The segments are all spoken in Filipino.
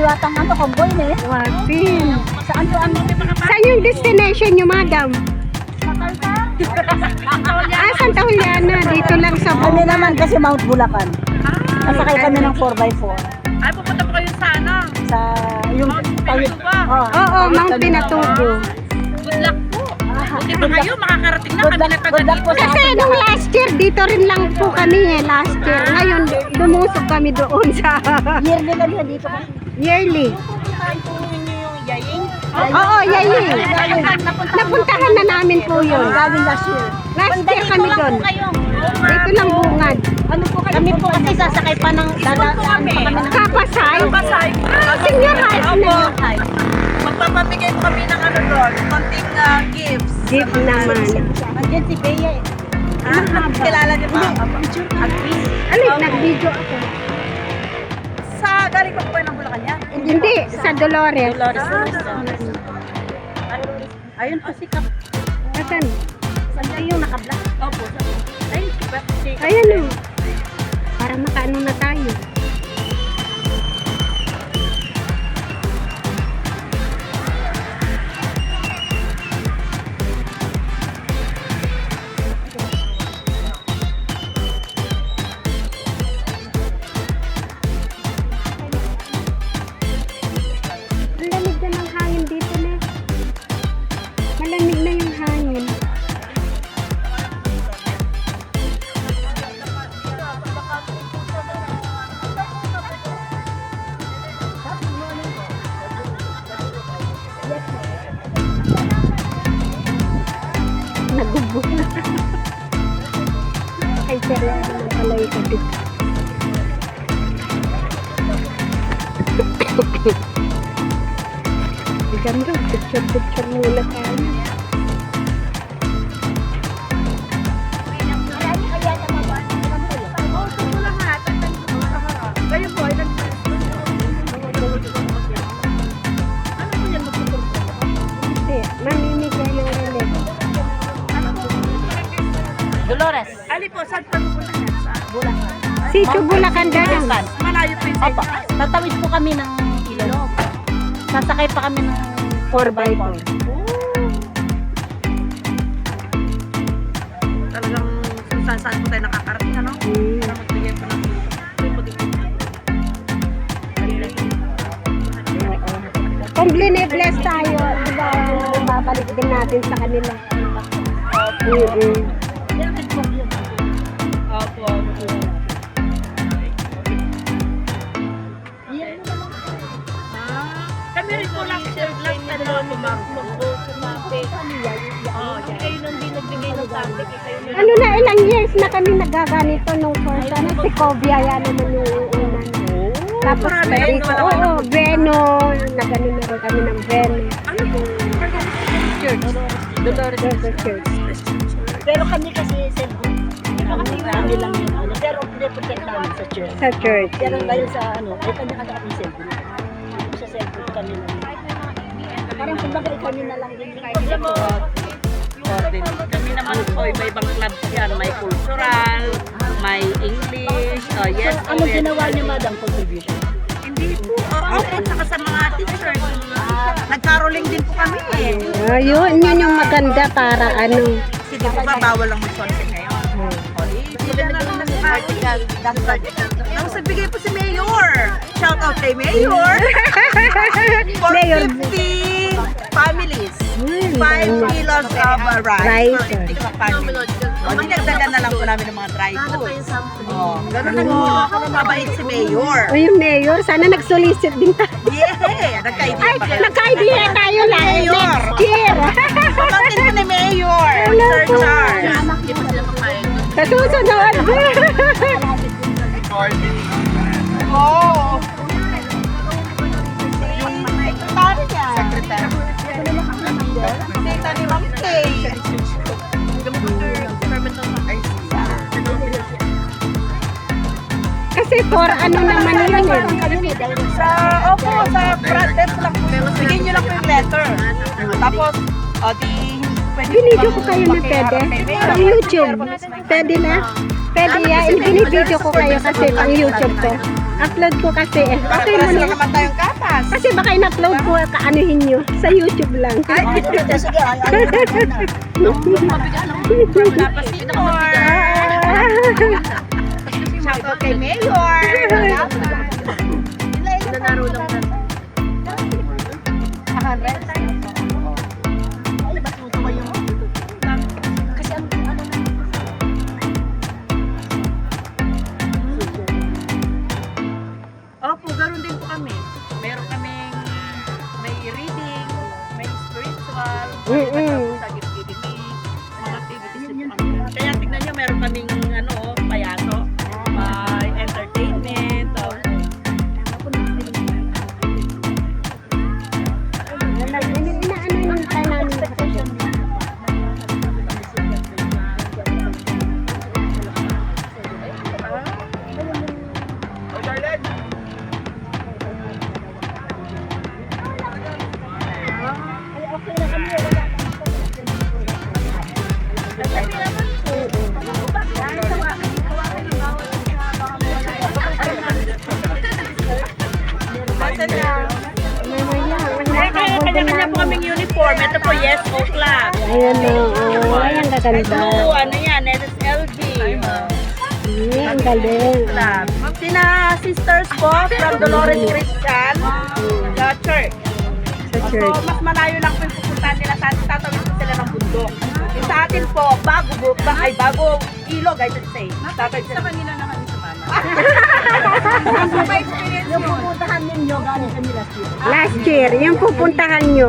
yatang ano, convoy na eh. Wasin. Saan doon? Saan yung destination nyo, madam? Santa Juliana. Dito lang sa Kami naman kasi Mount Bulacan. Nasakay kami ng 4x4. Ay, pupunta po kayo sa ano? Sa yung Pinatubo. Oo, Mount Pinatubo. Good luck po. Buti pa kayo, makakarating na kami na good luck po sa Kasi nung last year, dito rin lang po kami last year. Ngayon, lumusok kami doon sa yearly kami dito. yearly. Puntahan po ninyo yung yaying. Oo, yayin. Napuntahan na namin po yun. Galing last year. Last year kami doon. Dito lang bungad. Ano po kayo? Kami po kasi sasakay pa ng dadaan pa kami ng Kapasay. Pasay. Senior high na. Magpapamigay po kami ng ano doon, konting gifts. Gift naman. Andiyan si Bea eh. Kilala niyo ba? Ano yung nag-video ako? Sa galing pa po kayo ng Bulacan yan? Hindi, sa Dolores. Ayun po si Kap. Asan? Saan yung nakabla? Opo. Ay, si Ayan o. Para makaano na tayo. Ang lamig na ng hangin dito na. Malamig na yung hangin. Nagubo na. Ay, seryoso na pala yung kapit. Ganda, picture muna tayo. Kayo po, ilan po? Hindi, mamimigay ng relief. Dolores. Ali po, saan pa pupunta niya? Sa Bulacan. Sitio Bulacan daw. Malayo po yung sa Opo. Tatawid po kami ng Ilog. Sasakay pa kami ng 4x4. Talagang kung saan po tayo nakakarating, ano? Para magbigay po ng Kung bless tayo, diba, babalik din natin sa kanila. Opo. Kami rin po lang, sir, last time na po, ma'am. Oh, yeah. Kayo nang din nagbigay ng topic. Ano na, ilang years na kami nagaganito nung first, ano, si Cobia, yan naman yung una. Tapos marami. dito, oo, Veno, nagano na rin kami ng Veno. Ano po? Church. Dolores Church. Pero kami kasi cellphone. Kami lang yun. Ano. Pero protect namin sa church. Sa church. Pero dahil sa ano, ay kanya-kanya kami cellphone. Sa cellphone kami lang. Parang kumbaga kami na lang din. Alam mo, kami naman po, may ibang club yan. May cultural, may English, yes, Ano ginawa niyo, madam, contribution? Hindi po. Okay, saka sa mga teachers. Nag-caroling din po kami eh. Yun yung maganda para ano. Kasi di ba bawal lang mag-concert ngayon? Sila na lang ng article. Tapos nagbigay po si Mayor. Shout out kay Mayor. For Mayor. 50 families. 5 dami. kilos of rice. For Rice. 50 families. Dinagdagan na lang po namin ng mga dry foods. Ganun po. Mabait si Mayor. O yung mayor, sana nag-solicit din tayo. Yeah! Nagka-idea Ay, pa kayo. nagka-idea tayo lang Mayor. next year. Pamangkin ko ni Mayor. Hello Sir po. Charles. Hindi pa sila makain. Sa susunod. Oo. Secretary niya. Secretary. Tita ni Ma'am Kay. Kasi for ano naman yun eh. Opo, sa front desk lang po. Bigyan niyo lang po yung letter. Tapos, pwede Binidyo ko kayo na pwede. Pang YouTube. Pwede na. Pwede yan. Binibidyo ko kayo kasi pang YouTube ko. upload ko kasi. Okay mo Para na. naman tayong kapas. Kasi baka in-upload ko, kaanuhin nyo. Sa YouTube lang. Ay, Sige, Tapos Mayor. Shoutout kay Mayor. Opo, ganoon din po kami. Meron kaming may reading, may spiritual, sa giving, mga activities din po kami. Kaya tignan nyo, meron kaming payaso, may entertainment, Inaano yung tayo namin kasi. Kanya-kanya po kaming uniform. Ito po, Yes O Club. Ayan o. Ayan, gaganda. Blue, ano yan, SSLG. Ang galing. Club. Sina sisters po from Dolores Christian Church. Sa So, church. mas malayo lang po yung pupuntahan nila sa atin. Tatawid po sila ng bundok. Yung sa atin po, bago ilog, I should say. Tatawid sila. Sa kanila na kami sa mana. Yung pupuntahan ninyo, galing kami last year. Last year, yung pupuntahan nyo.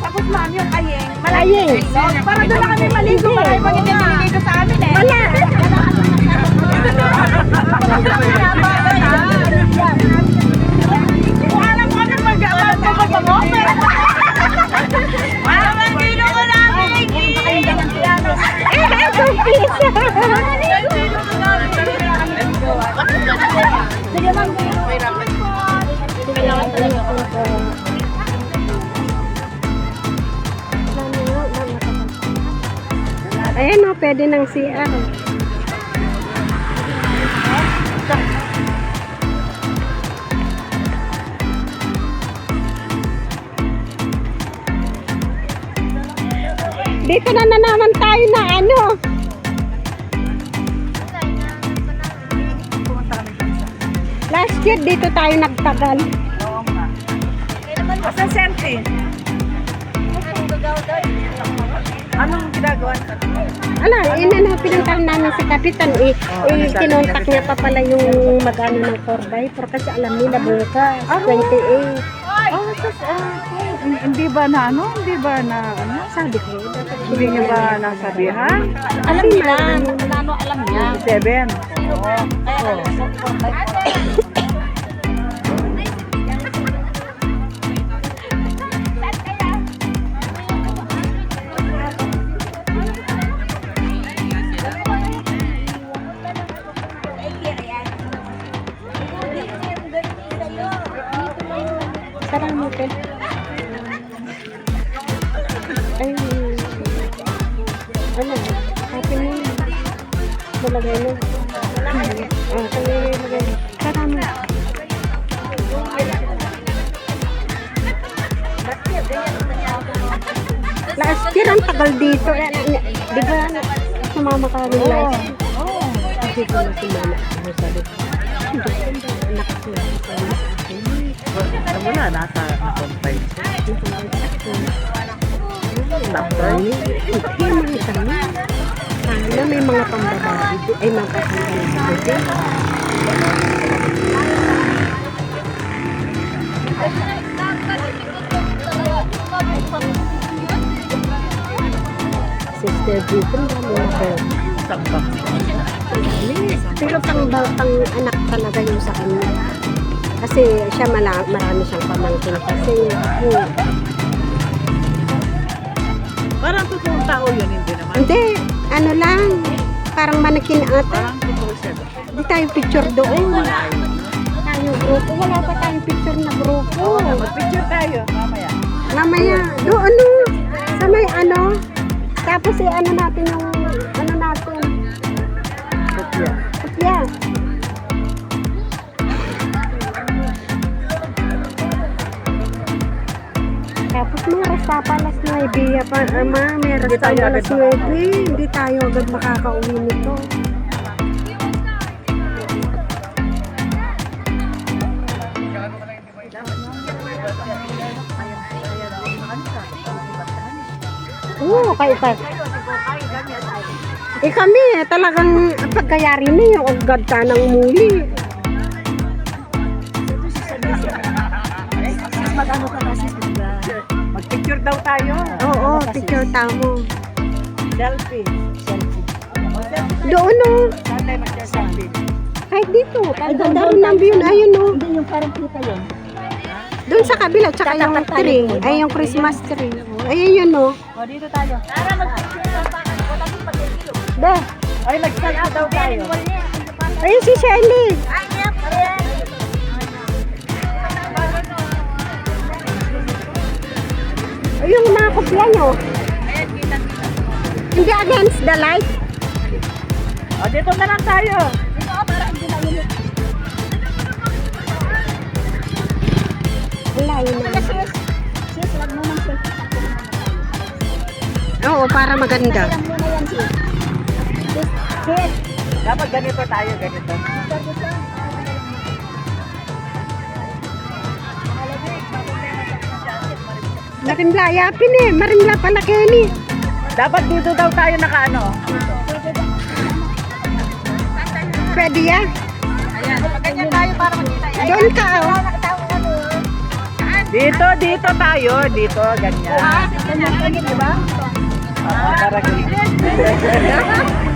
Tapos ma'am, yung ayeng. Ayeng. Para doon na kami maligo. Para yung hindi naliligo sa amin eh. Wala. Kung alam ko kami mag-over. Wala bang kilo ko namin. Kumpisa. Sige, ma'am. Kailangan talaga ako. Ayan o, pwede ng CR. Dito na naman tayo na ano. Last year dito tayo nagtagal. Asa sentry? Anong ginagawa nito? Ala, inano, pinuntahan namin si Kapitan. Kinontak niya pa pala yung mag-ano ng 4x4 kasi alam nila bukas, 28. Hindi ba na ano? Hindi ba na ano? Sabi ko, Hindi niya ba nasabihan? Alam nila, alam niya. 7. sarang mo ko. Ay, ano, happy new year. Malagay mo. Malagay. Sarang mo. Last year, ang tagal dito. Di ba, sumama ka rin last year? Oo. Kasi ko na sumama. Sabi ko, anak ko na sa akin. Alam mo na, nasa confine. Hindi man kami. Sana may mga pambabae. Ay, mga pambabae. Sister dito, mga ko. Sakto. Pero pang anak talaga yung sa kanya. Kasi siya marami siyang pamangkin kasi Parang totoong tao yun, hindi naman. hindi, ano lang, parang manakin ata. Parang totoo siya. Hindi tayo picture doon. Tayo grupo, wala pa tayong picture na grupo. Mag-picture tayo, mamaya. Mamaya, doon ano, sa may ano, tapos ano natin yung, ano natin, Kopya. kopya. pa pa alas 9 pa, ma, meron Hindi tayo tayo agad alas 9. Hindi tayo agad makakauwi nito. Oo, kayo pa. Eh kami, talagang pagkayari na yung agad ka ng muli. Mag-ano ka kasi, diba? Mag-picture daw tayo. Oo, picture tamo. Selfie. Doon o. Saan tayo mag-selfie? Kahit dito. Kahit ganda rin ang view. Ayun o. Hindi yung parang kita yun. Doon sa kabila, tsaka yung tree. Ay, yung Christmas tree. Ayun yun o. O, dito tayo. Para mag-picture ng parang wala yung pag-ikilo. Be. Ay, mag-selfie daw tayo. Ayun si Shelly. Ay, yep, ayan. Ayun yung mga kopya nyo. Ayan, kita. Hindi against the light. O, dito na lang tayo. Ito, para hindi na yun. Wala yun na. Sis, wag mo nang selfie. Oo, para maganda. Alam mo na yan, sis. Sis, Dapat ganito tayo, ganito. Marimla, yapin eh. Marimla pala, Kenny. Dapat dito daw tayo nakaano. Pwede yan. Ayan, ganyan tayo para makita. Doon ka oh. Dito tayo. Dito, ganyan. Ganyan, diba? Oo, para ganyan.